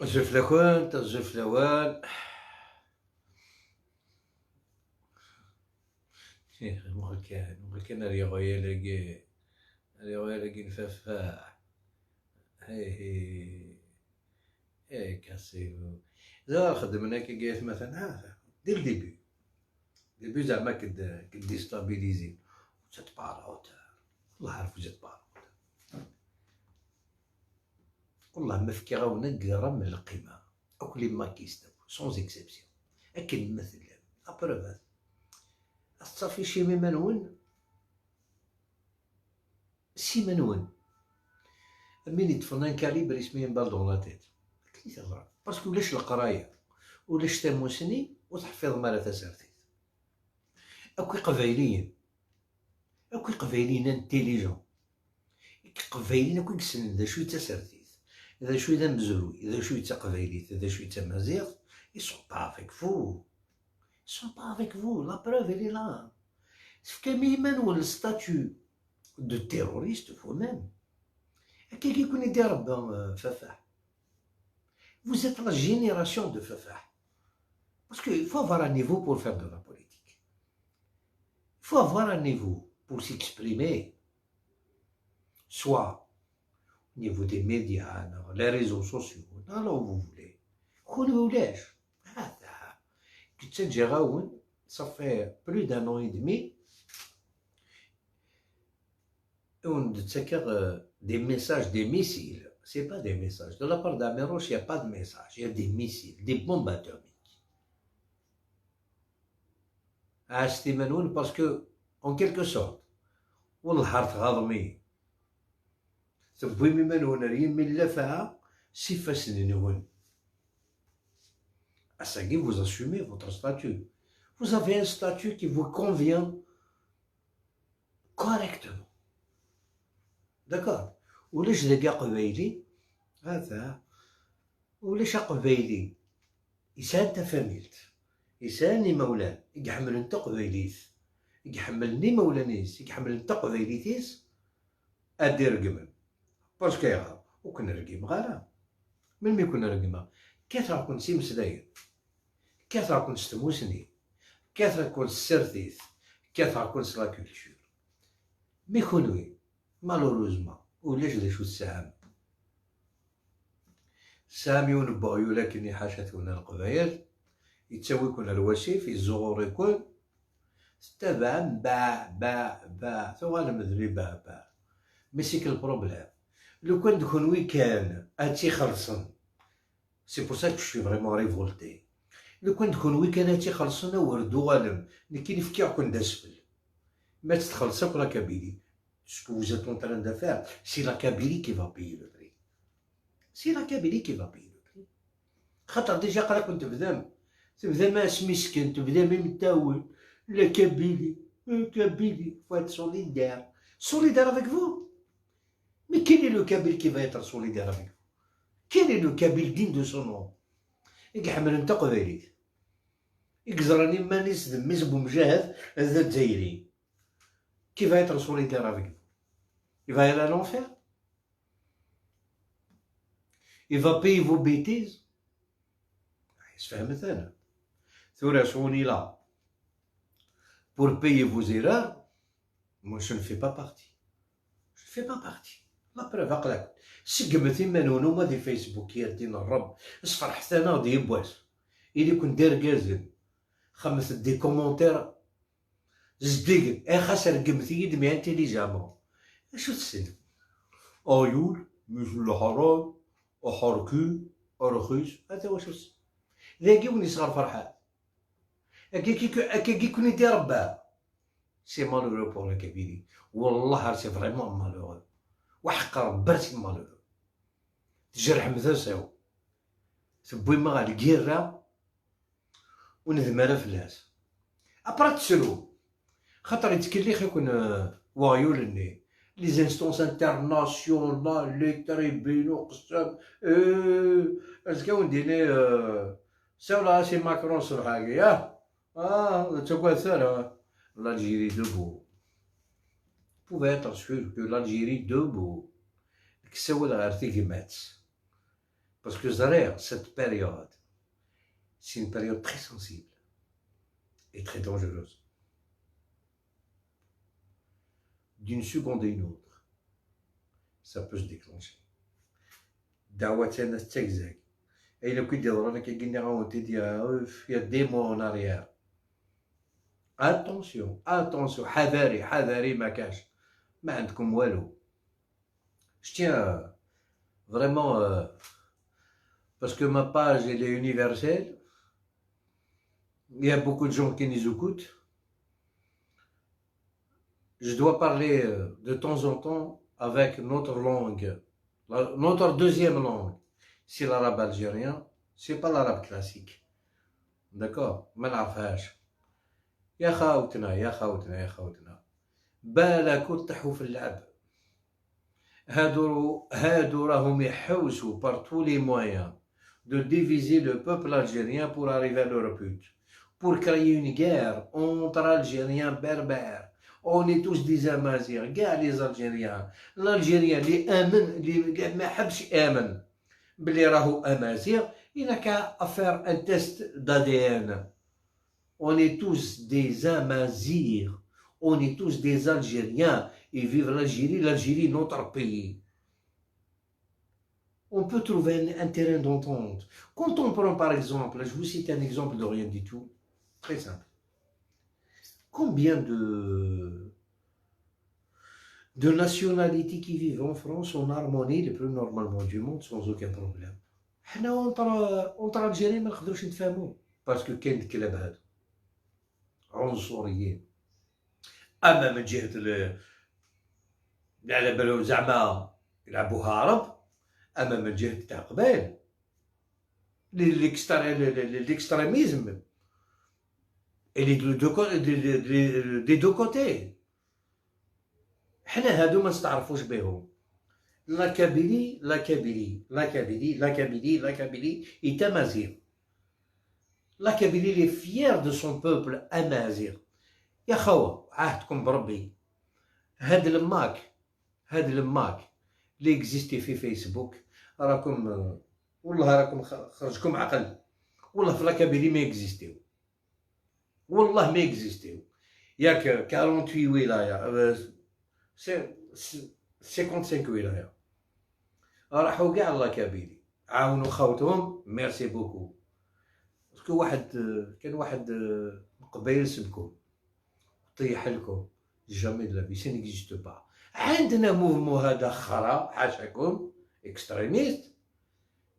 الزفلكون تا الزفلوان. مغل كان ريغويا لاقي الفافاح. هي هي كاسيو زعما خدمنا كي قالت مثلا دير ديبي زعما كديستابيليزي وتتباراوت. الله عارف واش تباراوت. والله ما فكي غاونا كرا من القيمة أكل ما كيستوى سون إكسيبسيون. أكن مثلا أبروفات تصافي شي منون سي منون مين يدفن ان كاليبر يسميه بال دون لا تيت كلي تهضر باسكو ولاش القرايه ولاش تاموسني وتحفظ مالا تسارتيت. أكوي قبايليين انتيليجون قبايليين أكوي كسن ذا شوي تسارتيت إذا شوي ذا مزروي إذا شوي تا قبايليت إذا شوي تا مزيغ يسون با افيك فو لا بروف elle est là. كامي منون الستاتيو دو تيروريست فو ميم هكا كيكون يدير ربا ففاح. Vous êtes la génération de Fafah. Parce qu'il faut avoir un niveau pour faire de la politique. Il faut avoir un niveau pour s'exprimer, soit au niveau des médias, les réseaux sociaux, là où vous voulez. Ça fait plus d'un an et demi. On des messages, des missiles. C'est pas des messages. De la part d'Ameroche, il n'y a pas de messages. Il y a des missiles, des bombes atomiques. C'était manoun parce que, en quelque sorte, والله غاضمي تبوي ممنون ريم من لفها سيفاس نون. Assagui, vous assumez votre statut. Vous avez un statut qui vous convient correctement. D'accord. وليش ذاك قبايلي هذا وليش قبايلي يسان تفاميلت يساني مولان يحمل انت قبايليت يحملني مولانيس يحمل انت قبايليتيس ادير قمم باسكو يغا وكنا رقيم غالا من مي كنا رقيمة كثرة كون سيمسلاير كثرة كون ستموسني كثرة كون سيرتيث كثرة كون لا كولتور مي كونوي مالوروزمون ولاش ذا شو السهم سامي ونبغيو لكن يحاشثونا القبايل يتسوي كون الوسيف الزغور يكون تبع باع ثوال مدري باع ماشي البروبليم لو كان تكون ويكان هاتي خلصن سي بور سا كو شوي فريمون ريفولتي لو كان تكون ويكان هاتي خلصن وردو غالم كي نفكي كون داسفل ما تتخلصك ولا كابيلي. Ce que vous êtes en train de faire, c'est la Kabylie qui va payer le prix. C'est la Kabylie qui va payer le prix. خاطر ديجا قرا كنت تبدا ماس مسكين تبدا من تاول لا كابيلي faut être solidaire avec vous. Mais quel est le Kabyle qui va être solidaire avec vous? Quel est le Kabyle digne de son nom? يحمل انت قبيليت يقزرني مانيس دميس بومجاهد هذا الجزائري qui va être solidaire avec vous? Il va aller à l'enfer? Il va payer vos bêtises? يسفهمت أنا ثورة شغوني là pour payer vos erreurs. Moi je ne fais pas partie. لا بروف عقلك سقمت منون وما دي فيسبوك يا دين الرب اصفر حتى انا دي بواس إلي كنت داير كازن خمس دي كومونتير زديق خاسر قمتي يد مي انتيليجامون شو تسد ايول مش الحرام احركي ارخيص هذا واش تسد ذاكي وني صغار فرحان هكا كي كون يدير رباه سي مالورو بور الكبيري والله سي فريمون مالورو وحق ربا سي مالورو تجرح مثاساو تبوي ما الكيرا وندمر فلاس ابرا تسلو خاطر يتكلي يكون وايولني لي زانستونس انترناسيونال لي تريبينو قسام اسكا ونديني ساولا سي ماكرون صبحاكي تقول ثرى l'Algérie debout. Vous pouvez être sûr que l'Algérie debout كساول غير تيكمات Parce que Zarer, cette période, c'est une période très sensible et très dangereuse. D'une seconde à une autre, ça peut se déclencher. Dawatana Tsegzeg. Et le coup de l'on qui dit, il y a des mots en arrière. Attention, attention, hadari, hadari, makash. Ma عندكم والو. Je tiens vraiment, parce que ma page elle est universelle, il y a beaucoup de gens qui nous écoutent. Je dois parler de temps en temps avec notre langue, notre deuxième langue. C'est l'arabe algérien, c'est pas l'arabe classique. D'accord? ما نعرفهاش. يا خاوتنا يا خوتنا يا خوتنا بالك وطيحوا في اللعب. هادو راهم يحوسوا par tous les moyens de diviser le peuple algérien pour arriver à leur but, pour créer une guerre entre Algériens berbères. On est tous des Amazirs, كاع les Algériens. L'Algérien اللي ما حبش آمن بلي راهو Amazir, il n'a qu'à faire un test d'ADN. On est tous des Amazirs, on est tous des Algériens, et vivre l'Algérie, notre pays. On peut trouver un terrain d'entente. Quand on prend par exemple, je vous cite un exemple de rien du tout, très simple. Combien de nationalités qui vivent en France en harmonie le plus normalement du monde sans aucun problème. حنا entre Algériens ما نقدروش نتفاهموا باسكو كاين الكلاب هادو عنصريين. اما من جهه اللي على بالهم زعما يلعبوها عرب، اما من جهه تاع قبائل l'extrémisme et des deux côtés. حنا هادو ما نستعرفوش بهم. La Kabylie est amazir. La Kabylie est fière de son peuple amazir. يا خوا عهدكم بربي هاد الماك اللي اكزيستي في فيسبوك راكم والله راكم خرجكم عقل. والله في لا كابيلي ما اكزيستيو، والله ما اكزيستيو. ياك 48 ولايه 55 ولايه راحوا كاع لا كابيلي عاونوا خوتهم. ميرسي بوكو. باسكو كان واحد قبيل سبكم طيح لكم جامي دو لا في سي نيكزيست با. عندنا موفمون هذا خرا حاشاكم اكستريميست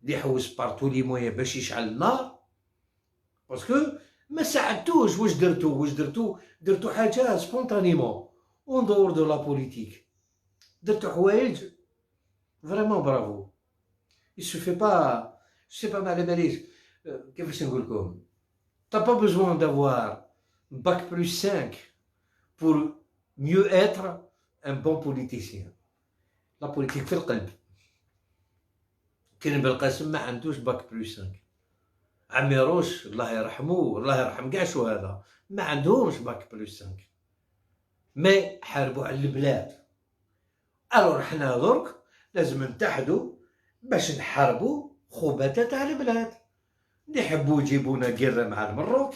اللي يحوس بارتو لي مويا باش يشعل النار. باسكو ما ساعدتوش. واش درتو حاجه سبونتانيمون اون دور دو لا بوليتيك. درتو حوايج فريمون برافو. il suffit pas je sais pas ما على باليش كيفاش نقول لكم. t'as pas besoin d'avoir bac plus 5 pour mieux être un bon politicien. لا بوليتيك في القلب. كاين بالقاسم ما عندوش باك بلس 5. عمي روش الله يرحمه الله يرحم كاع الشهداء ما عندهمش باك بلس 5 مي حاربوا على البلاد. الور حنا درك لازم نتحدوا باش نحاربوا خبثة تاع البلاد اللي يحبوا يجيبونا قرة مع المروك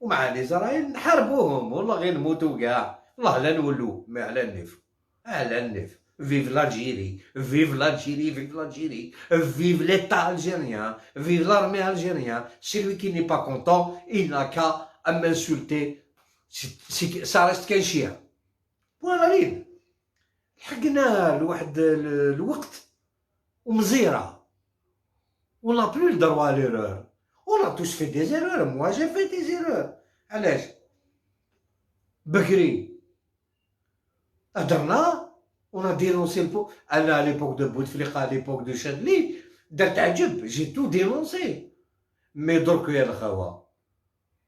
ومع الإسرائيل نحاربوهم. والله غير نموتوا كاع. الله لا نولوا ما على النف على النف. Vive l'Algérie, vive l'Algérie, vive l'Algérie, vive l'État algérien, vive l'armée algérienne. Celui qui n'est pas content, il n'a qu'à m'insulter. Ça reste qu'un chien. Voilà لين لحقنا لواحد الوقت ومزيرة. On n'a plus le droit à l'erreur. On a tous fait des erreurs. Moi j'ai fait des erreurs. علاش؟ بكري هدرنا. On a dénoncé le peuple. À l'époque de Bouteflika, à l'époque de Chadli, d'Artajib, j'ai tout dénoncé. Mais donc,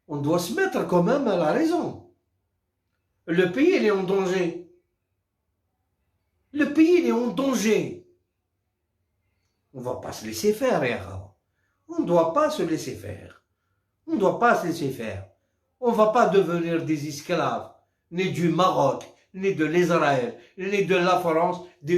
on doit se mettre quand même à la raison. Le pays, il est en danger. Le pays, il est en danger. On ne va pas se laisser faire, on ne doit pas se laisser faire. On ne doit pas se laisser faire. On ne va pas devenir des esclaves, ni du Maroc, ni de l'Israël, ni de la France, de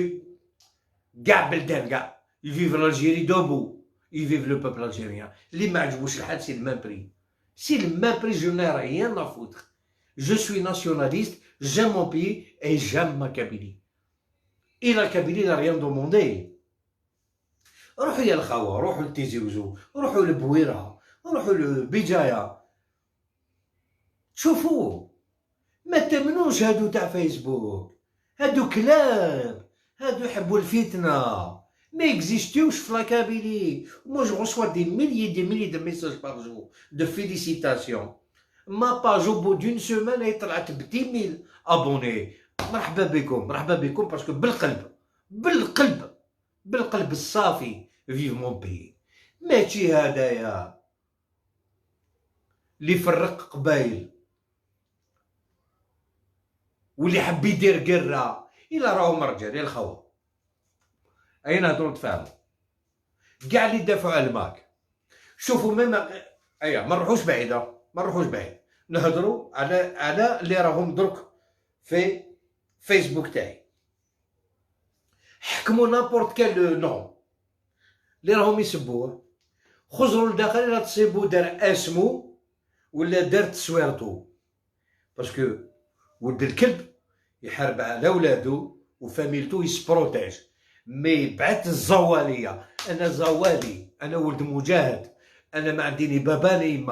Gabeldenga. ils vivent l'Algérie debout, ils vivent le peuple algérien. اللي ما عجبوش الحال c'est le même prix. C'est le même prix, je n'ai rien à foutre. Je suis nationaliste, j'aime mon pays et j'aime ma Kabylie. Et la Kabylie n'a rien demandé. روحوا يا الخوا، روحوا لتيزي وزو، روحوا لبويرة، روحوا لبجاية، شوفوا. ما تامنوش هادو تاع فيسبوك، هادو كلاب، هادو يحبوا الفتنة. ما اكزيستيوش في لا كابيلي. Moi je reçois des milliers de messages par jour de félicitations. ما باج au bout d'une semaine هي طلعت ب 10 000 abonnés. مرحبا بكم، مرحبا بكم، باسكو بالقلب الصافي. فيف مون بيي. ماشي هدايا اللي فرق قبايل واللي حب يدير قرة. إلا راهم رجال يا الخوا، أين هضروا تفاهموا؟ كاع اللي دافعوا على الماك. شوفوا ميم أيا ما نروحوش بعيد، نهضروا على اللي راهم درك في فيسبوك تاعي. حكموا نابورت كال نوم اللي راهم يسبوه، خزروا لداخل. إلا تصيبوا دار اسمو ولا دار تسويرتو، باسكو ولد الكلب يحارب على ولادو وفاميلتو يسبروتيج. مي بعت الزواليه. انا زوالي، انا ولد مجاهد، انا ما عندي ني بابا ني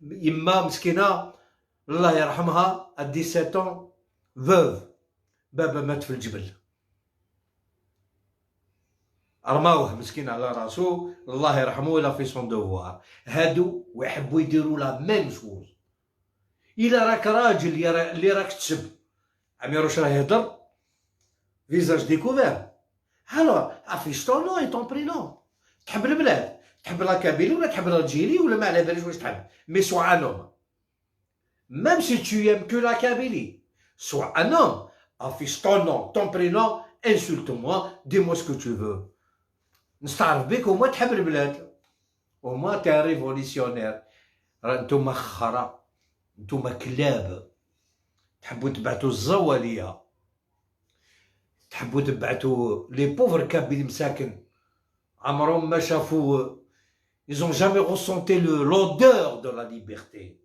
يما مسكينه الله يرحمها 17 فوف، بابا مات في الجبل، رماوه مسكين على راسو الله يرحمه ولا في سون دوفوار. هادو ويحبوا يديروا لا ميم شوز. الا راك راجل اللي راك تسب عميروش راه يهضر فيزاج ديكوفير. الوغ افيش طون نو اي طون برينون. تحب البلاد، تحب لا كابيلي ولا تحب الجيري ولا ما على باليش واش تحب، مي سوا ان هوم. ميم سي تو يم كو لا كابيلي، سوا ان هوم. افيش طون نو طون برينون، انسولت موا، دي موا سكو تو فو. نستعرف بك وما تحب البلاد، وما تاع ريفوليسيونير. راه نتوما خرا، نتوما كلاب، تحبوا تبعتوا الزواليه، تحبوا تبعتوا لي بوفر كابيلي مساكن عمرهم ما شافوا. ils ont jamais ressenti l'odeur de la liberté.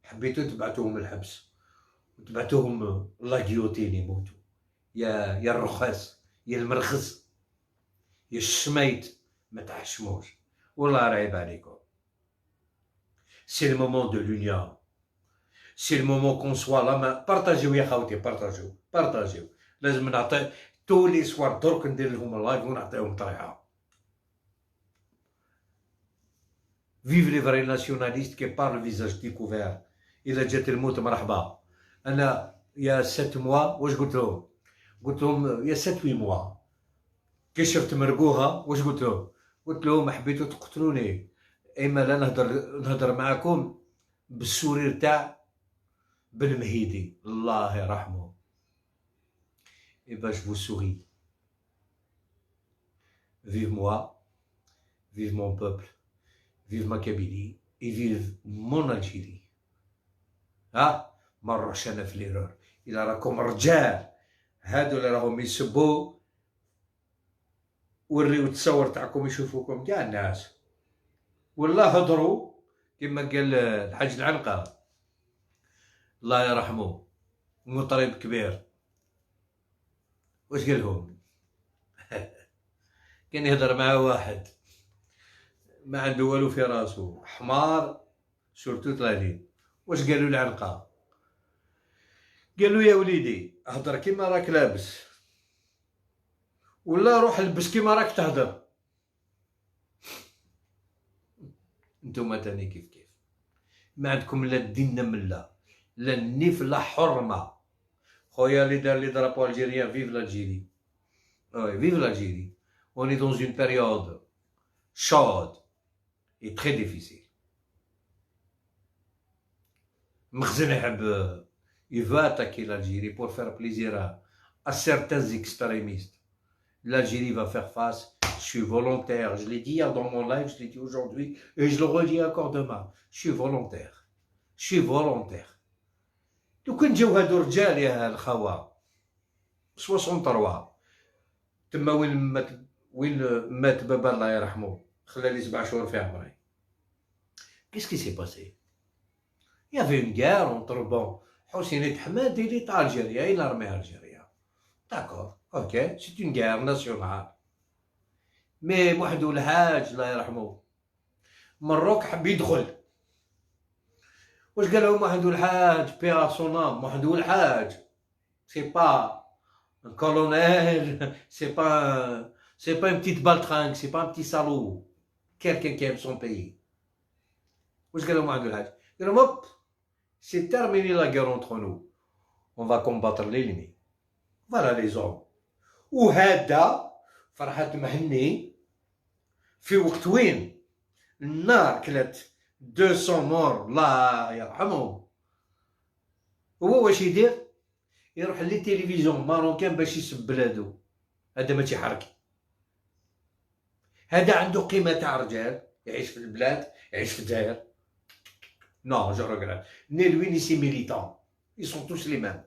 حبيتوا تبعتوهم الحبس وتبعتوهم لا جيوتين يموتوا. يا الرخاص، يا المرخص، يا الشميت، ما تحشموش والله راعيب عليكم. سي المومون دو لونيون، سي المومون كون سوا لا. بارطاجيو يا خاوتي، بارطاجيو. لازم نعطي تو لي سوار درك ندير لهم اللايف ونعطيهم طريحه. فيف لي فري ناسيوناليست كي بارل فيزاج ديكوفير. الا جات الموت مرحبا. انا يا 7 موا واش قلت لهم؟ قلت لهم يا 7 8 موا كي شفت مرقوها واش قلت لهم؟ قلت لهم حبيتوا تقتلوني، اما لا نهضر معاكم بالسورير تاع بن مهيدي الله يرحمه. Et ben je vous souris. Vive moi, vive mon peuple, vive ma Kabylie et vive mon Algérie. ها ما نروحش انا في ليرور. الا راكم رجال هادو اللي راهم يسبوا، وريو التصور تاعكم يشوفوكم كاع الناس، ولا هضروا كما قال الحاج العنقه الله يرحمه، مطرب كبير. واش قال لهم؟ كان يهضر مع واحد ما عنده والو في راسو، حمار سورتو 30. واش قالوا العنقه؟ قالوا يا وليدي هضر كيما راك لابس، ولا روح لبس كيما راك تهضر. نتوما تاني كيف ما عندكم لا الدين من لا النيف لا حرمه. خويا اللي دار لي درابو الجيريان، فيف l'Algérie. Oui, vive l'Algérie. On est dans une période chaude et très difficile. Mkhzen il veut attaquer l'Algérie pour faire plaisir à certains extrémistes. L'Algérie va faire face. Je suis volontaire. Je l'ai dit hier dans mon live, je l'ai dit aujourd'hui et je le redis encore demain. Je suis volontaire. Je suis volontaire. لو كان جاو هادو رجال يا الخوا 63 تما وين وين مات بابا الله يرحمه، خلى لي 7 شهور في عمري. Qu'est-ce qui s'est passé? Il y avait une guerre entre, bon, Hosseini Ahmed et l'État algérien et l'armée algérienne. D'accord, ok, c'est une guerre nationale. Mais Mohamedou El Hadj الله يرحمه مروك حب يدخل. واش قال له Mohamedou El Hadj paix à son âme؟ Mohamedou El Hadj c'est pas un colonel, c'est pas une petite baltringue, c'est pas un petit salaud, quelqu'un qui aime son pays. واش قال له Mohamedou El Hadj؟ قال له hop, c'est terminé la guerre entre nous, on va combattre l'ennemi. Voilà les hommes. وهذا فرحة مهني في وقت وين النار كلت 200 مور الله يرحمهم، هو واش يدير؟ يروح لي تلفزيون ماروكان باش يسب بلادو. هذا ماشي حركي، هذا عنده قيمة تاع رجال يعيش في البلاد، يعيش في الجزائر. Non, je regrette. Ni lui ni ses militants, ils sont tous les mêmes.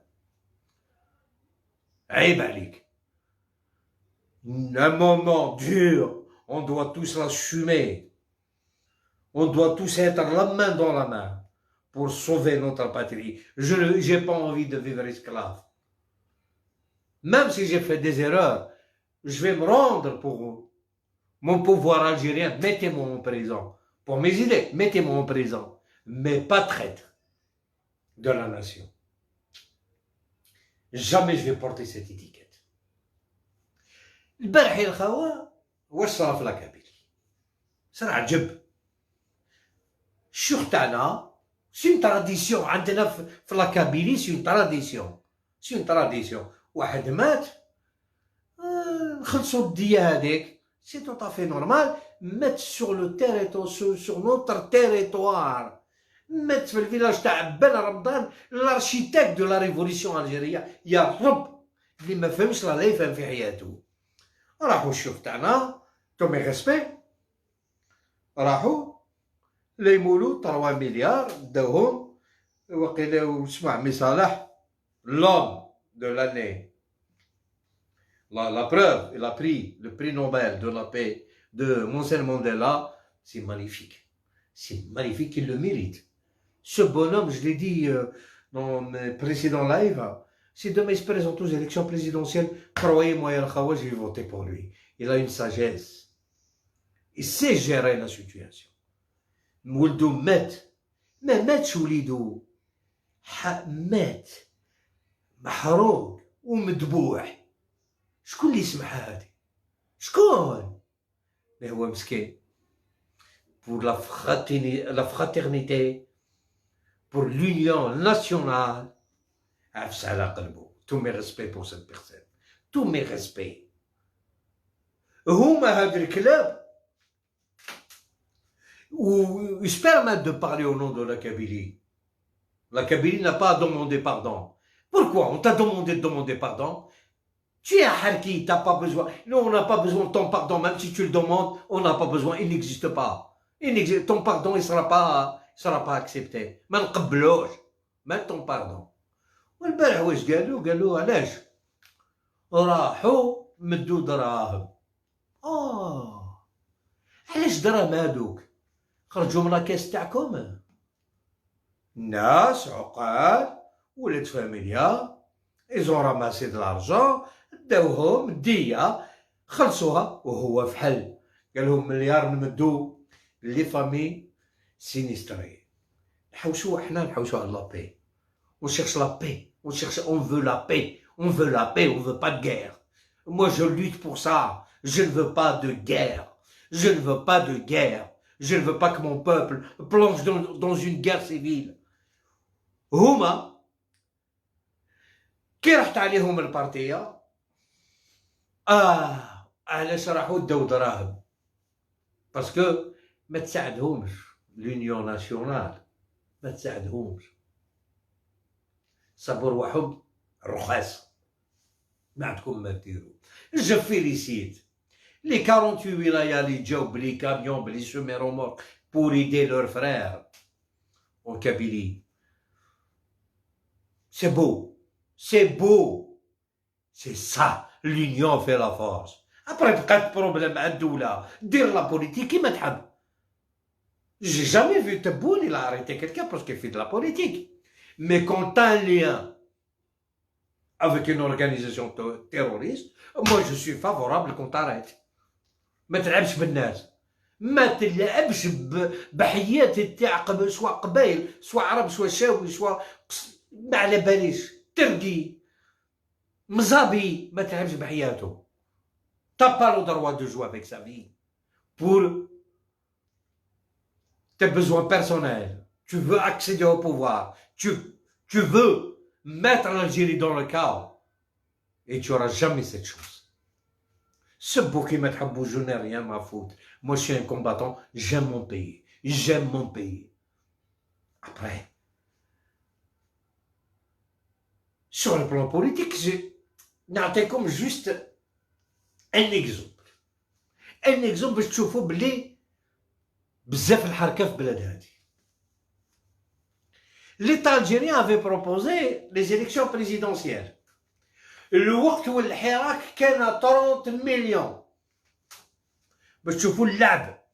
عيب عليك. Un moment dur, on doit tous l'assumer. On doit tous être la main dans la main pour sauver notre patrie. Je n'ai pas envie de vivre esclave. Même si j'ai fait des erreurs, je vais me rendre pour mon pouvoir algérien. Mettez-moi en prison. Pour mes idées, mettez-moi en prison. Mais pas traître de la nation. Jamais je vais porter cette étiquette. البارح يا الخوا واش صرا في لاكابيلي؟ صرا عجب. الشيوخ تاعنا سي اون تراديسيون عندنا في لاكابيلي، سي اون تراديسيون، سي اون تراديسيون. واحد مات نخلصوا الدية هذيك، سي تو طافي نورمال. مات سور لو تيريتو سور نوتر تيريتوار، مات في الفيلاج تاع بن رمضان، الارشيتكت دو لا ريفوليسيون الجيريه. يا رب اللي ما فهمش لا يفهم في حياته. راحوا الشيوخ تاعنا تو مي ريسبي، راحوا ليمولو 3 مليار داوهم. وقيلا وسمع عمي صالح l'homme de l'année. La preuve, il a pris le prix Nobel de la paix de Nelson Mandela. C'est magnifique. C'est magnifique, il le mérite. Ce bonhomme, je l'ai dit dans mes précédents lives, si demain il se présente aux élections présidentielles, croyez-moi, je vais voter pour lui. Il a une sagesse. Il sait gérer la situation. ولدو مات، ما ماتش وليدو، مات محروق ومذبوح. شكون اللي يسمح هذه؟ شكون؟ اللي هو مسكين. pour la fraternité, pour l'union nationale. عفس على قلبه. Tous mes respects pour cette personne. Tous mes respects. هما هاد الكلاب où ils se permettent de parler au nom de la Kabylie. La Kabylie n'a pas demandé pardon. Pourquoi? On t'a demandé de demander pardon. Tu es harki, t'as pas besoin. Nous, on n'a pas besoin de ton pardon, même si tu le demandes, on n'a pas besoin, il n'existe pas. Ton pardon, il sera pas accepté. ما نقبلوش. même ton pardon. والبارح واش قالوا علاش؟ راحوا مدوا دراهم. علاش دراهم هادوك؟ خرجوا من لاكاس تاعكم. ناس عقال ولاد فاميليا ils ont ramassé de l'argent، داوهم دية خلصوها وهو في حل. قال لهم مليار نمدو لي فامي سينيستري. نحوسوا احنا نحوسوا على لا بي. On cherche la paix, on veut la paix, on veut pas de guerre. Moi je lutte pour ça, je ne veux pas de guerre, je ne veux pas de guerre, je ne veux pas que mon peuple plonge dans une guerre civile. هما كي رحت عليهم البارتية علاش راحوا داو دراهم؟ باسكو ما تساعدهمش لونيون ناسيونال، ما تساعدهمش. صبر وحب رخاص، ما عندكم ما ديروا. جو فيليسيت لي 48 ولاية اللي جاو بلي كاميون بلي سومي رومورك pour aider leurs frères en Kabylie. C'est beau, c'est beau. C'est ça, l'union fait la force. ابري بقات بروبليم مع الدوله دير لا بوليتيك كيما تحب. J'ai jamais vu Tebboune, il a arrêté quelqu'un parce qu'il fait de la politique. Mais quand tu as un lien avec une organisation terroriste, moi je suis favorable qu'on t'arrête. ما تلعبش بالناس، ما تلعبش بحياتي تاع سواء قبايل سواء عرب سواء شاوي سواء ما على باليش ترقي مزابي، ما تلعبش بحياته. T'as pas le droit de jouer avec sa vie pour tes besoins personnels. Tu veux accéder au pouvoir, tu veux mettre l'Algérie dans le chaos et tu n'auras jamais cette chance. Ce bouquet m'a thabou, je n'ai rien à foutre. Moi, je suis un combattant, j'aime mon pays. J'aime mon pays. Après, sur le plan politique, j'ai comme juste un exemple. Un exemple باش تشوفوا بلي بزاف الحركة في بلاد هادي. L'État algérien avait proposé les élections présidentielles. الوقت والحراك كان 30 مليون باش تشوفوا اللعب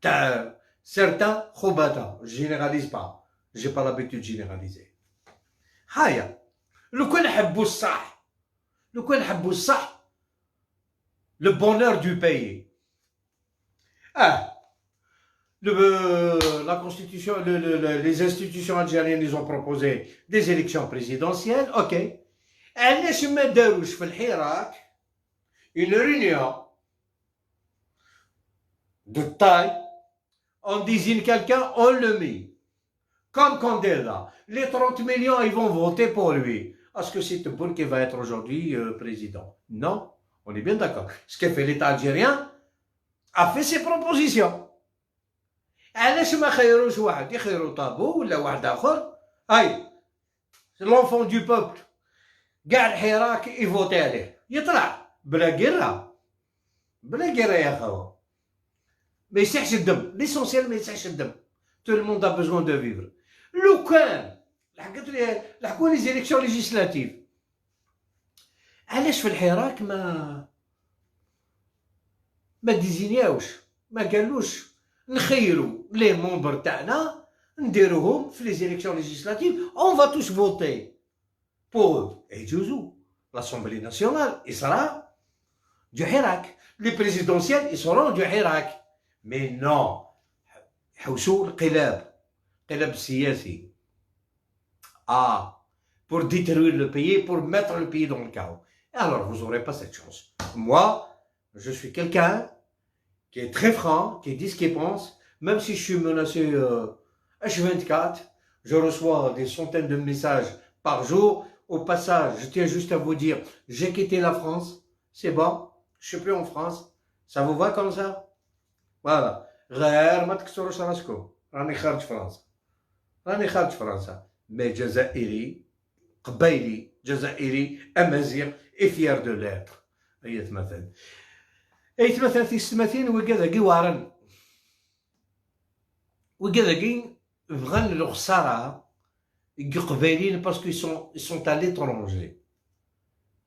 تاع certains خبثاء. Je généralise pas, j'ai pas l'habitude de généraliser. هيا لو كان نحبوا الصح، لو كان نحبوا الصح le bonheur du pays. La constitution, les institutions algériennes, ils ont proposé des élections présidentielles, ok. علاش ما داروش في الحراك une réunion de taille, on désigne quelqu'un, on le met comme candidat. Les 30 millions, ils vont voter pour lui. Est-ce que c'est Tebboune qui va être aujourd'hui président? Non, on est bien d'accord. Ce que fait l'État algérien a fait ses propositions. علاش ما خيروش واحد يخيروا طابو ولا واحد اخر؟ هاي l'enfant du peuple كاع الحراك يفوتي عليه يطلع بلا قرة، بلا قرة يا خوا. ما يسحش الدم، ليسونسيال ما يسحش الدم. تو الموند ا بوزوان دو فيفر. لو كان لحقوا لي زيليكسيون ليجيسلاتيف، علاش في الحراك ما ديزينياوش، ما قالوش نخيروا لي مونبر تاعنا نديروهم في لي زيليكسيون ليجيسلاتيف، اون فا توش فوتي بور يجوزوا. l'Assemblée nationale il sera du Hirak, les présidentielles ils seront du Hirak. Mais non, حوسوا القلاب، قلاب سياسي. pour détruire le pays, pour mettre le pays dans le chaos. Alors vous n'aurez pas cette chance. Moi, je suis quelqu'un qui est très franc, qui dit ce qu'il pense, même si je suis menacé H24, je reçois des centaines de messages par jour. Au passage, je tiens juste à vous dire, j'ai quitté la France, c'est bon, je suis plus en France, ça vous va comme ça? Voilà. غير ما تكسروش راسكم، راني خارج فرنسا، راني خارج فرنسا، مي جزائري قبايلي جزائري أمازيغ et fier de l'être. يتمثل يتمثل في السماثين وكذاكي وارن وكذاكي بغان الخسارة قبايلين باسكو ils sont à l'étranger.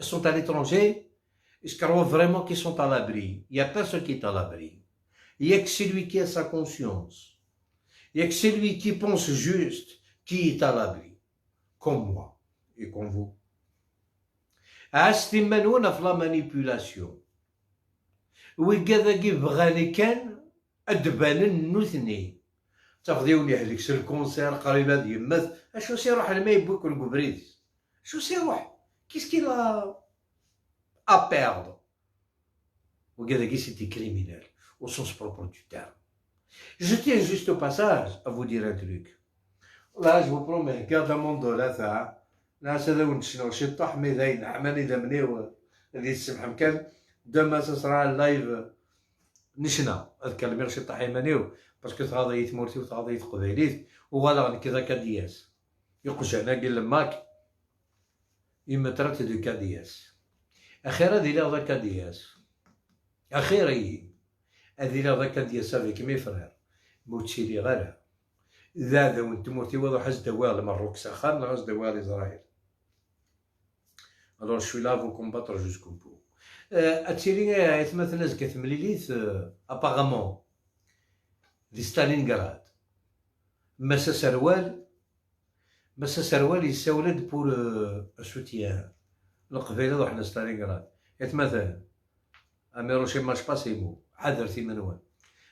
Ils sont à l'étranger, ils croient vraiment qu'ils sont à l'abri. Il n'y a personne qui est à l'abri. Il n'y a que celui qui a sa conscience. Il n'y a que celui qui pense juste qui est à l'abri. Comme moi et comme vous. استمنونا في لا مانيبيولاسيون وكذاكي بغاني كان ادبان النثني تاخذيوني هذيك سي الكونسير قريب هذا يمث اشو سيروح لما يبوك الكبريت شو سيروح كيسكي لا à perdre وكذاكي سيتي كريمينال au sens propre du terme. Je tiens juste au passage à vous dire un truc. Là je vous promets garde le monde là ça ناس هذا ونشنو شي طاح ميداين عماني دمنيو هذه السمح مكان دما سصرا اللايف نشنا الكلمه شي طاح يمانيو باسكو تغاضيت مورتي وتغاضيت قبيليت وفوالا كذا كادياس يقش هنا قال لماك إما تركت دو كادياس أخيرا هذه لا كادياس أخيرا هذه لا كادياس افيك مي فرير موتشي لي غيرها ذا وانت مورتي وضو حز دوال مروك سخان غاز دوال إسرائيل. Alors je suis là à vous combattre jusqu'au bout. هادشي يتمثل ناس كتمليليت اباغامون دي ستالينغراد مسا سروال يساولد بور سوتيان القبيله روحنا ستالينغراد يتمثل هيروشيما شباسيمو حذرتي منوان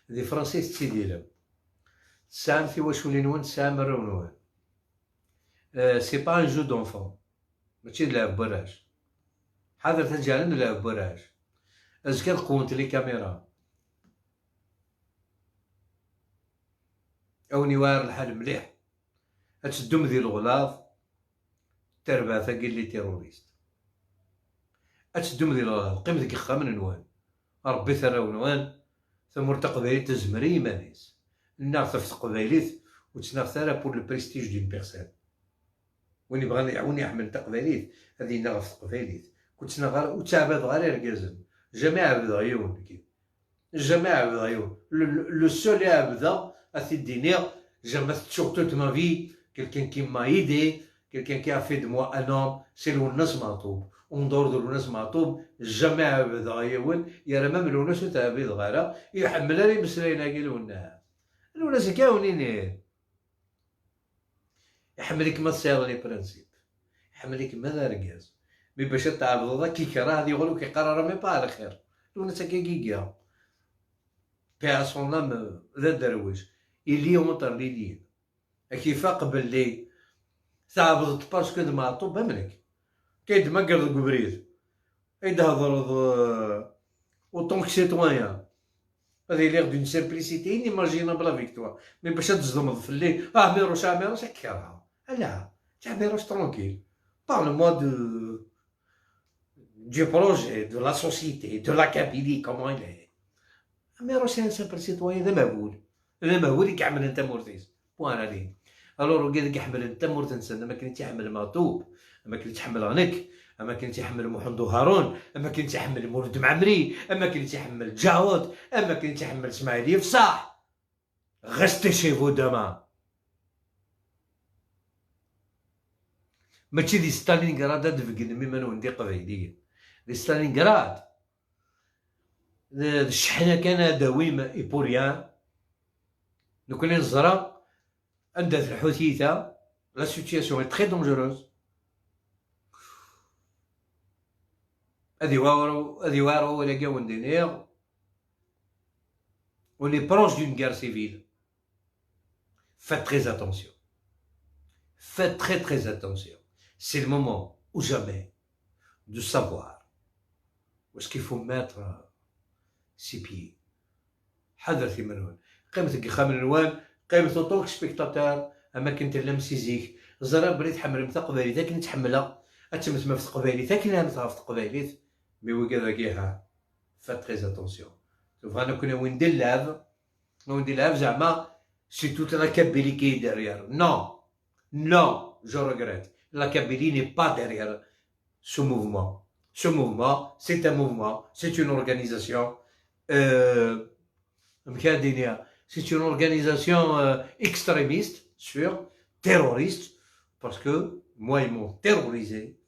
دي فرنسيس تسيديلم تسعام في واشولي نوان تسعام مرونوان سي با ان جو دونفون ماشي نلعب براش حاضر تنجعل نلعب براش ازكا قوة لي كاميرا اوني واعر الحال مليح هتشدو ذي الغلاظ تربع ثقيل لي تيروريست هتشدو ذي الغلاظ قيم ذيك خامن نوان ربي ثراو نوان ثم تقبايليت تزمري مانيس ناغ في تقبايليت وتسناغ ثرا بور لو بريستيج دون بيرسون وين يبغى يعاوني يحمل تقبايليت هذه ناغ في تقبايليت كنت نغار وتعبد غير ركازم جميع عبد غيون جميع عبد غيون لو سول عبد اثي دينير جامي sur toute ma vie quelqu'un qui m'a aidé quelqu'un qui a fait de moi un homme c'est الونس معطوب وندور دو الونس معطوب جميع عبد غيون يا راه الونس تعبد غيره يحمل لي مسلاينا كي الونس كاونين يحملك ما تصير لي برانسيب يحملك ما ركاز مي باش تعبد كي كراه هذه يقولوا كيقرر مي با على خير الونس كيكيكا بيع سون لام ذا درويش اللي مطر لي كيف قبل لي تعبد باسكو معطوب املك كيد ما قرد كبريت يدهضر اوطونك سيتويان هذه ليغ دون سيمبليسيتي انيماجينابل افيك توا مي باش تزدمض في الليل ميروش كيرها لا تاع ميروش ترونكيل parle-moi du projet, de la société, de la Kabylie, comment il est. ميروش سي ان سامبل سيتويان ذا مهول يكعمل انت مورتيس بوان عليه الور قال يحمل انت مورتنسن اما كنت يحمل ماطوب اما كنت يحمل غنك اما كنت يحمل محمد هارون اما كنت يحمل مولود معمري اما كنت يحمل جاود اما كنت يحمل اسماعيل صح غستي شي فو دومان ماشي دي ستالينغراد هاد فقد ميما ندي قبيليه دي ستالينغراد الشحنه كان داويم ايبوريان لو كان نزرا عندها الحوثيثه لا سيتياسيون اي تري دونجوروز هادي وارو ولا كاون دينير on est proche d'une guerre civile. Faites très attention. Faites très très attention. C'est le moment ou jamais de savoir où est-ce qu'il faut mettre ses pieds. حذر من هون قيمتك خامن الوان قيمة طوك سبيكتاتور اما كنت لمسي زيك زرا بريت حمل مثا قبالي كنت تحملها اتمت ما في قبالي كاين مثا في قبالي مي وكذا كيها فات تري اتونسيون شوف انا كنا وين ندير لعب زعما سي توت لا كابيلي كي ديريير نو جو ريغريت لا كابيلي ني با ديريير ce mouvement c'est un mouvement c'est une organisation c'est une organisation extrémiste, sûr, terroriste, parce que moi ils m'ont terrorisé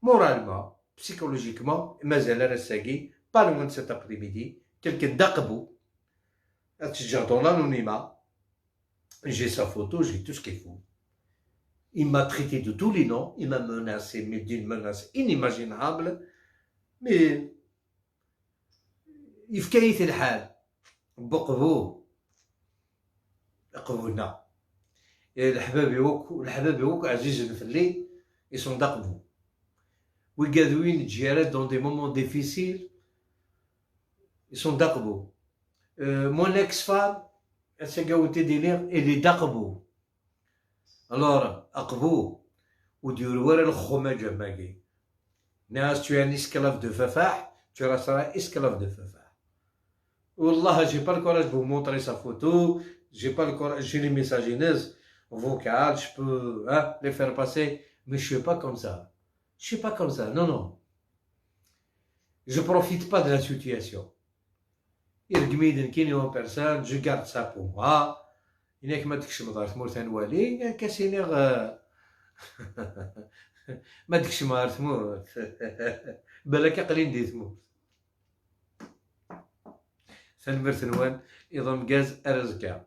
moralement, psychologiquement, mazal Rassagui, pas loin de cet après-midi, quelqu'un d'Aqbou, dans l'anonymat, j'ai sa photo, j'ai tout ce qu'il faut. Il m'a traité de tous les noms, il m'a menacé, mais d'une menace inimaginable, mais يفكيت الحال قبونا الحباب يوك عزيز الفلي يسون دقبو ويقادوين الجيرات دون دي مومون ديفيسيل يسون دقبو مون اكس فام اساقاوتي ديليغ اللي دقبو الور اقبو وديرو ورا الخماجه ماكي ناس تو ان اسكلاف دو ففاح tu resteras esclave de feu. Wallah, j'ai pas le courage de vous montrer sa photo, j'ai pas le courage, j'ai les messages vocales, je peux les faire passer, mais je suis pas comme ça. Je suis pas comme ça, non. Je profite pas de la situation. Il y a personne, je garde ça pour moi. Il y a que ma تكشف دارت مورثان والي كاسينيغ ما ديكش مار تموت. بالك قليل دي تموت. سنمرت نوان إضم جاز أرزكا.